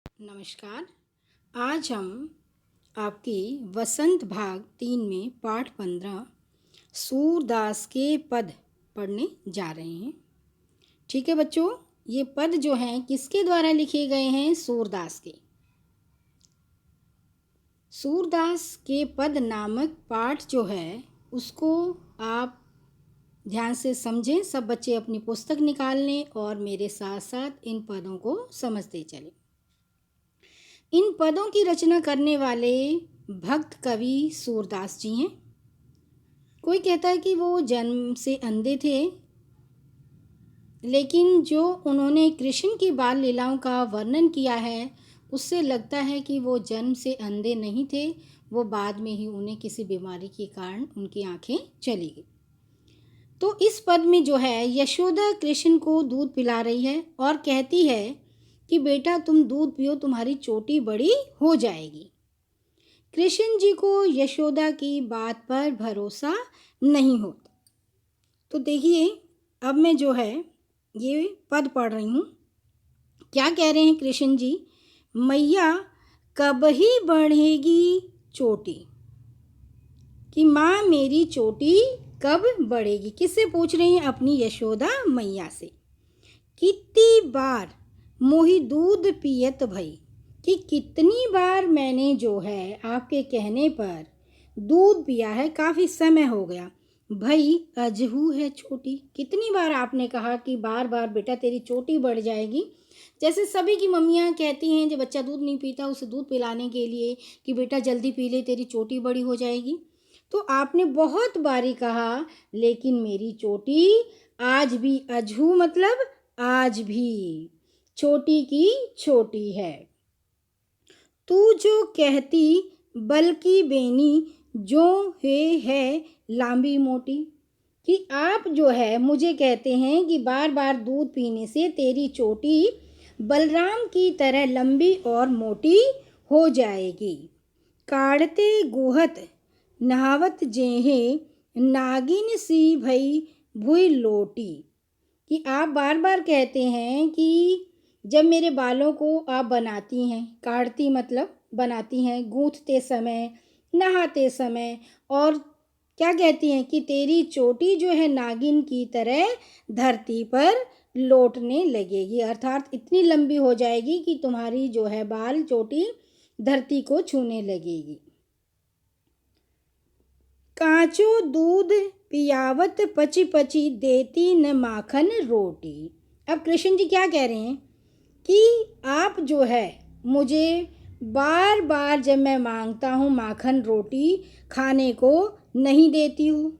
नमस्कार। आज हम आपकी वसंत भाग 3 में पाठ 15 सूरदास के पद पढ़ने जा रहे हैं। ठीक है बच्चों, ये पद जो हैं किसके द्वारा लिखे गए हैं? सूरदास के। सूरदास के पद नामक पाठ जो है उसको आप ध्यान से समझें। सब बच्चे अपनी पुस्तक निकाल लें और मेरे साथ साथ इन पदों को समझते चलें। इन पदों की रचना करने वाले भक्त कवि सूरदास जी हैं। कोई कहता है कि वो जन्म से अंधे थे, लेकिन जो उन्होंने कृष्ण की बाल लीलाओं का वर्णन किया है उससे लगता है कि वो जन्म से अंधे नहीं थे, वो बाद में ही उन्हें किसी बीमारी के कारण उनकी आंखें चली गई। तो इस पद में जो है यशोदा कृष्ण को दूध पिला रही है और कहती है कि बेटा तुम दूध पियो, तुम्हारी चोटी बड़ी हो जाएगी। कृष्ण जी को यशोदा की बात पर भरोसा नहीं होता। तो देखिए, अब मैं जो है ये पद पढ़ रही हूँ। क्या कह रहे हैं कृष्ण जी? मैया कब ही बढ़ेगी चोटी, कि माँ मेरी चोटी कब बढ़ेगी। किससे पूछ रही हैं? अपनी यशोदा मैया से। कितनी बार मोही दूध पियत भई, कि कितनी बार मैंने जो है आपके कहने पर दूध पिया है, काफ़ी समय हो गया। भई अजहू है चोटी, कितनी बार आपने कहा कि बार बार बेटा तेरी चोटी बढ़ जाएगी। जैसे सभी की मम्मियाँ कहती हैं जब बच्चा दूध नहीं पीता उसे दूध पिलाने के लिए कि बेटा जल्दी पी ले, तेरी चोटी बड़ी हो जाएगी। तो आपने बहुत बारी कहा, लेकिन मेरी चोटी आज भी अजहू मतलब आज भी छोटी की छोटी है। तू जो कहती बल्कि बेनी, जो है लांबी मोटी, कि आप जो है मुझे कहते हैं कि बार बार दूध पीने से तेरी चोटी बलराम की तरह लंबी और मोटी हो जाएगी। काढ़ते गुहत नहावत जेहे, नागिन सी भई भुई लोटी, कि आप बार बार कहते हैं कि जब मेरे बालों को आप बनाती हैं, काढ़ती मतलब बनाती हैं, गूंथते समय, नहाते समय, और क्या कहती हैं कि तेरी चोटी जो है नागिन की तरह धरती पर लौटने लगेगी, अर्थात इतनी लंबी हो जाएगी कि तुम्हारी जो है बाल चोटी धरती को छूने लगेगी। कांचो दूध पियावत पची पची, देती न माखन रोटी। अब कृष्ण जी क्या कह रहे हैं कि आप जो है मुझे बार बार जब मैं मांगता हूँ माखन रोटी खाने को नहीं देती हो।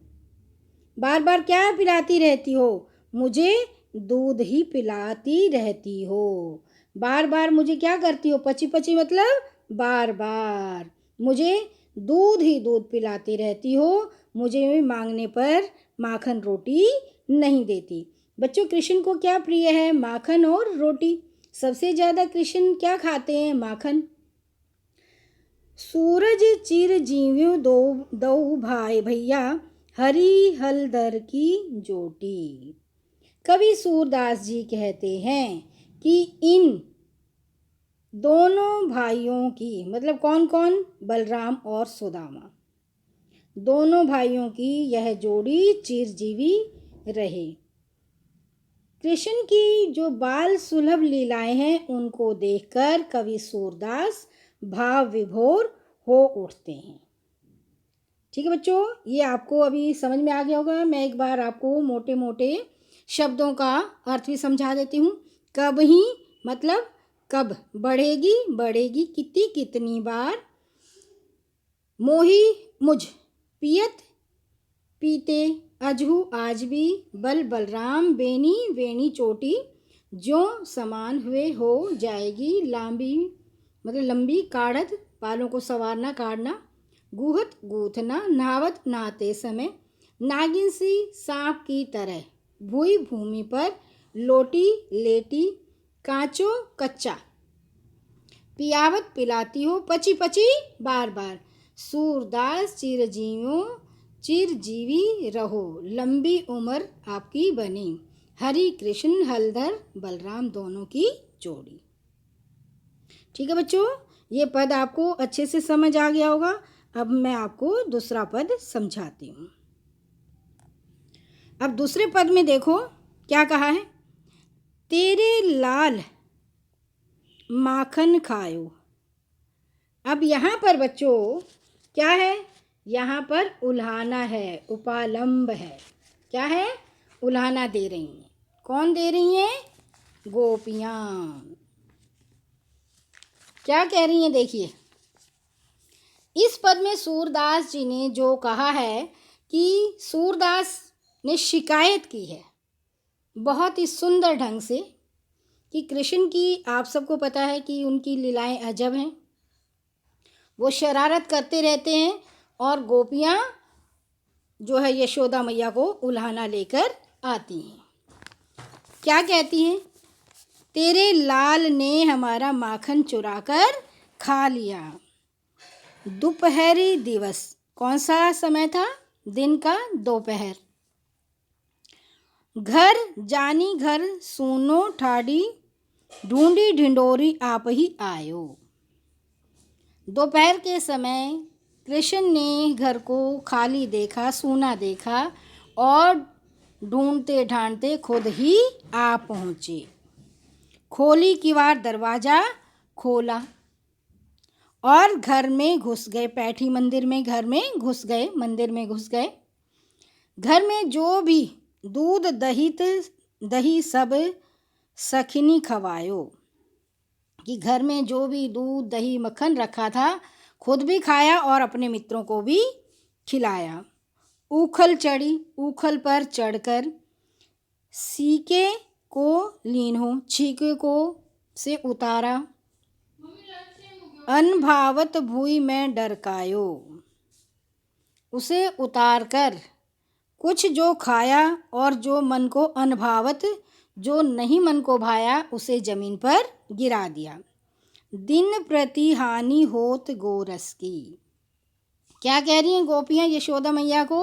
बार बार क्या पिलाती रहती हो? मुझे दूध ही पिलाती रहती हो। बार बार मुझे क्या करती हो? पची पची मतलब बार बार मुझे दूध ही दूध पिलाती रहती हो, मुझे मांगने पर माखन रोटी नहीं देती। बच्चों, कृष्ण को क्या प्रिय है? माखन और रोटी। सबसे ज़्यादा कृष्ण क्या खाते हैं? माखन। सूरज चिर जीव्यो दो दो भाई भैया, हरी हलदर की जोटी। कवि सूरदास जी कहते हैं कि इन दोनों भाइयों की, मतलब कौन कौन? बलराम और सुदामा, दोनों भाइयों की यह जोड़ी चिरजीवी रहे। कृष्ण की जो बाल सुलभ लीलाएं हैं उनको देखकर कवि सूरदास भाव विभोर हो उठते हैं। ठीक है बच्चों, ये आपको अभी समझ में आ गया होगा। मैं एक बार आपको मोटे मोटे शब्दों का अर्थ भी समझा देती हूँ। कब ही मतलब कब, बढ़ेगी बढ़ेगी कितनी कितनी बार, मोही मुझ, पियत पीते, अजहू आज भी, बल बलराम, बेनी वेणी चोटी, जो समान हुए हो जाएगी लांबी मतलब लंबी, काढ़त बालों को संवारना काढ़ना, गुहत गूथना, नहावत नहाते समय, नागिन सी सांप की तरह, भूई भूमि पर, लोटी लेटी, कांचो कच्चा, पियावत पिलाती हो, पची पची बार बार। सूरदास चिरजीवी रहो, लंबी उम्र आपकी बनी, हरि कृष्ण हलधर बलराम दोनों की जोड़ी। ठीक है बच्चों, ये पद आपको अच्छे से समझ आ गया होगा। अब मैं आपको दूसरा पद समझाती हूँ। अब दूसरे पद में देखो क्या कहा है, तेरे लाल माखन खायो। अब यहाँ पर बच्चों क्या है, यहाँ पर उल्हाना है, उपालंब है। क्या है, उल्हाना दे रही हैं। कौन दे रही हैं, गोपियाँ। क्या कह रही हैं देखिए, इस पद में सूरदास जी ने जो कहा है कि सूरदास ने शिकायत की है बहुत ही सुंदर ढंग से कि कृष्ण की, आप सबको पता है कि उनकी लीलाएं अजब हैं, वो शरारत करते रहते हैं और गोपियाँ जो है यशोदा मैया को उल्हाना लेकर आती हैं। क्या कहती हैं, तेरे लाल ने हमारा माखन चुराकर खा लिया। दोपहरी दिवस, कौन सा समय था, दिन का दोपहर। घर जानी घर सुनो ठाडी, ढूंढी ढिंडोरी आप ही आयो। दोपहर के समय कृष्ण ने घर को खाली देखा, सूना देखा और ढूंढते ढांढते खुद ही आ पहुँचे। खोली किवाड़, दरवाज़ा खोला और घर में घुस गए। पैठी मंदिर में, घर में घुस गए, मंदिर में घुस गए। घर में जो भी दूध दही सब सखिनी खवायो, कि घर में जो भी दूध दही मक्खन रखा था खुद भी खाया और अपने मित्रों को भी खिलाया। ऊखल चढ़ी, ऊखल पर चढ़कर सीके को लीन्हो, छीके को से उतारा। अनभावत भूई में डरकायो, उसे उतार कर कुछ जो खाया और जो मन को अनभावत, जो नहीं मन को भाया, उसे जमीन पर गिरा दिया। दिन प्रति हानि होत गोरस की। क्या कह रही हैं गोपियाँ यशोदा मैया को,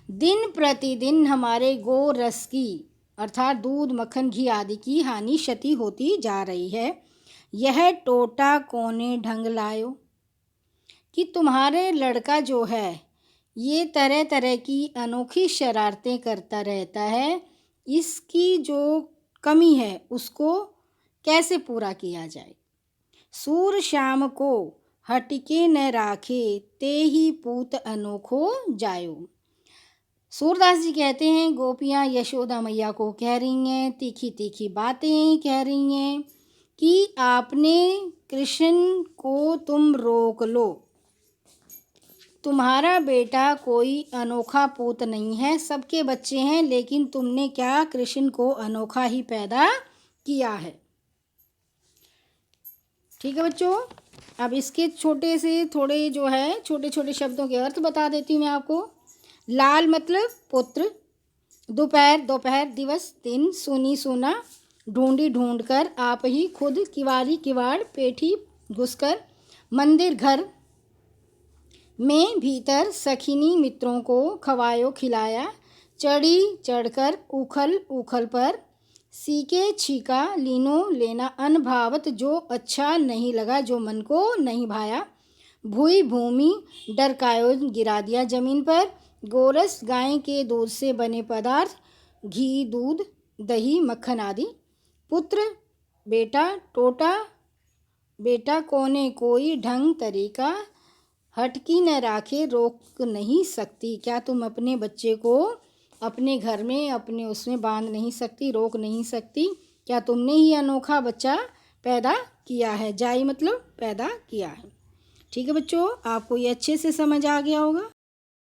दिन प्रतिदिन हमारे गोरस की अर्थात दूध मक्खन घी आदि की हानि क्षति होती जा रही है। यह टोटा कोने ढंग लायो, कि तुम्हारे लड़का जो है ये तरह तरह की अनोखी शरारतें करता रहता है, इसकी जो कमी है उसको कैसे पूरा किया जाए। सूर श्याम को हटिके न राखे, ते ही पूत अनोखो जायो। सूरदास जी कहते हैं गोपियाँ यशोदा मैया को कह रही हैं, तीखी तीखी बातें कह रही हैं कि आपने कृष्ण को तुम रोक लो, तुम्हारा बेटा कोई अनोखा पूत नहीं है, सबके बच्चे हैं, लेकिन तुमने क्या कृष्ण को अनोखा ही पैदा किया है। ठीक है बच्चों, अब इसके छोटे से थोड़े जो है छोटे छोटे शब्दों के अर्थ बता देती हूँ मैं आपको। लाल मतलब पुत्र, दोपहर दोपहर, दिवस दिन, सुनी सुना, ढूंढी ढूंढ कर, आप ही खुद, किवारी किवाड़, पेठी घुसकर, मंदिर घर में भीतर, सखिनी मित्रों को खवायो खिलाया, चढ़ी चढ़कर, उखल उखल पर, सीके छीका, लीनो लेना, अनभावत जो अच्छा नहीं लगा, जो मन को नहीं भाया, भूई भूमि डरकायो गिरा दिया जमीन पर, गोरस गाय के दूध से बने पदार्थ, घी दूध दही मक्खन आदि, पुत्र बेटा, टोटा बेटा, कोने कोई ढंग तरीका, हटकी न राखे रोक नहीं सकती। क्या तुम अपने बच्चे को अपने घर में अपने उसमें बांध नहीं सकती, रोक नहीं सकती। क्या तुमने ही अनोखा बच्चा पैदा किया है। जाई मतलब पैदा किया है। ठीक है बच्चों, आपको ये अच्छे से समझ आ गया होगा।